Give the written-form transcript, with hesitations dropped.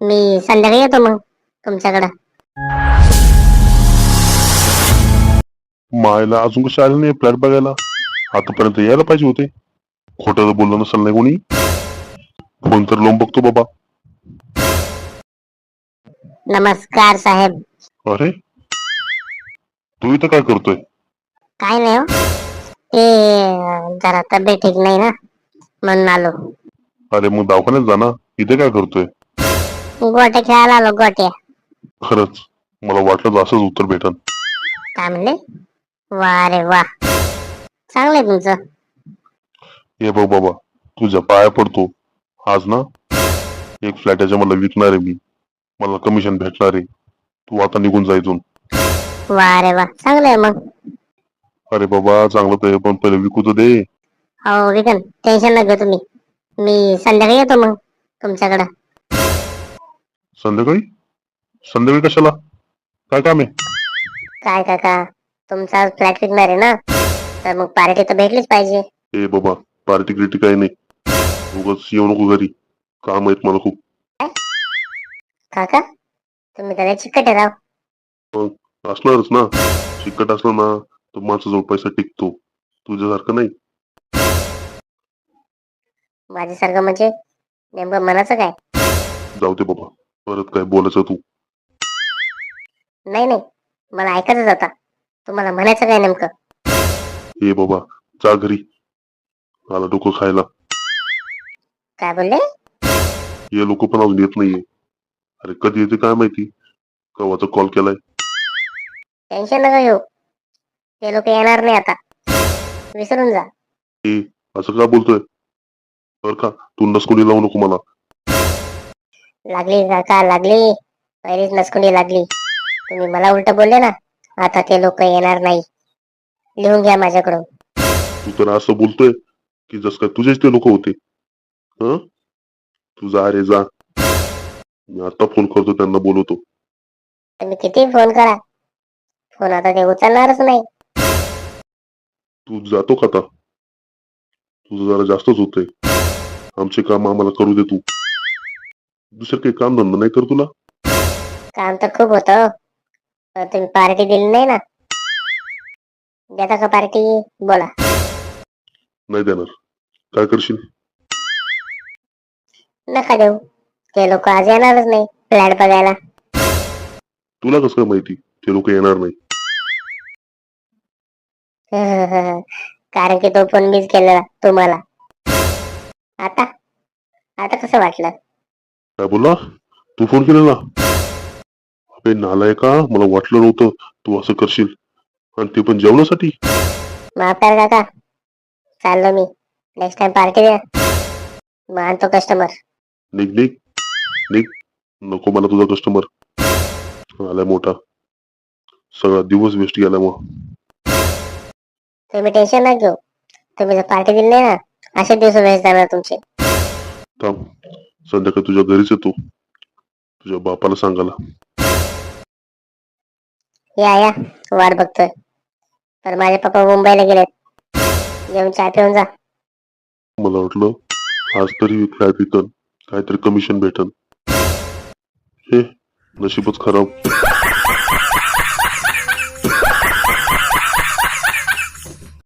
मी संध्याकाळी येतो मग तुमच्याकडं. मायला अजून कसे आले नाही फ्लॅट बघायला? आतापर्यंत यायला पाहिजे होते. खोटं तर बोललं नसेल नाही कोणी. फोन तर लावून बघतो बाबा. नमस्कार साहेब. अरे तू इथं काय करतोय? काय नाही हो, ते जरा तब्येत ठीक नाही ना, म्हणून आलो. अरे मग दवाखान्यात जा ना, इथे काय करतोय? गोट्या खेळायला आलो, गोट्या. खरंच मला वाटलं असंच उत्तर भेटन. काय म्हणले? वा रे वा, चांगलंय तुमचं. हे बघ बाबा, तुझ्या पाया पडतो. आज ना एक फ्लॅट याच्या मला विकणार आहे मी. मला कमिशन भेटणार आहे. तू आता निघून जा इथून. वा रे वा, चांगलंय मग. अरे बाबा चांगलं तर आहे, पण पहिले विकू तर दे. हो विकन, टेन्शन नका घेऊ तुम्ही. मी संध्याकाळी येतो मग तुमच्याकडं. संध्याकाळी? संध्याकाळी कशाला? काय काम आहे? काय काका, तुमचा फ्लॅट विकणार आहे ना, तर मग पार्टी तर भेटलीच पाहिजे. ए बाबा, पार्टी गिर्टी काही नाही. उगाच येऊ नको घरी. काम आहेत मला खूप. काका, तुम्ही त्याला चिकट राव. मग असणारच ना. चिकट असलं ना तर माणसाजवळ पैसा टिकतो. तुझ्यासारखं नाही. माझ्यासारखं म्हणजे नेमकं मनाचं काय? जाऊ दे बाबा, परत काय बोलायचं तू. नाही नाही, मला ऐकायचंच आता. तुम्हाला म्हणायचं काय नेमकं? ए बाबा, जा घरी. मला डोकं खायला. काय बोलले? हे लोक पण अजून येत नाहीये. अरे कधी येते काय माहिती. कवाचा कॉल केलाय. टेन्शन नका घेऊ, ते लोक येणार नाही आता, विसरून जा. ए असं का बोलतोय? बर का, तू नसकोडी लावू नको मला. लागली काका लागली, पहिलीच नसकुंडी लागली. तुम्ही मला उलट बोलले ना, आता ते लोक येणार नाही. लिहून घ्या माझ्याकडून. तू तर असं बोलतोय की जस काय तुझेच ते लोक होते. हं, तू जा रे जा. मी आता फोन करतो, त्यांना बोलवतो. तुम्ही किती फोन करा, फोन आता ते उचलणारच नाही. तू जातो का आता? तुझं जरा जास्तच होतंय. आमचे काम आम्हाला करू दे तू. दुसरं काही काम धंदा नाही कर तुला? काम तर खूप होतं, पण तुम्ही पार्टी दिली नाही ना. देता का पार्टी? बोला. नाही देणार. काय करशील? नका देऊ, ते लोक आज येणारच नाही फ्लॅट बघायला. तुला कसं काय माहिती ते लोक येणार नाही? कारण की तो फोन मीच केलेला तुम्हाला. आता आता कसं वाटलं? काय बोलला? तू फोन केलेला? अबे नालायका, मला वाटलं नव्हतं तू असं करशील. आणि ते पण जेवणासाठी. माफ करा काका, चाललो मी. नेक्स्ट टाइम पार्टी द्या, मग आणतो कस्टमर. निघ निघ निघ. नको मला तुझा कस्टमर. आलाय मोठा. सगळा दिवस वेस्ट गेला मग. तुम्ही टेन्शन नका घेऊ, तुम्ही जर पार्टी दिली नाही ना, असे दिवस वेस्ट जाणार तुमचे. थांब, संध्याकाळी तुझ्या घरीच येतो, तुझ्या बापाला सांगायला. या वाट बघतोय. तर माझे पप्पा मुंबईला गेलेत, येऊन चहा पिऊन जा. मला वाटलं आज तरी फ्लॅट विकन, काहीतरी कमिशन भेटन. हे नशीबच खराब.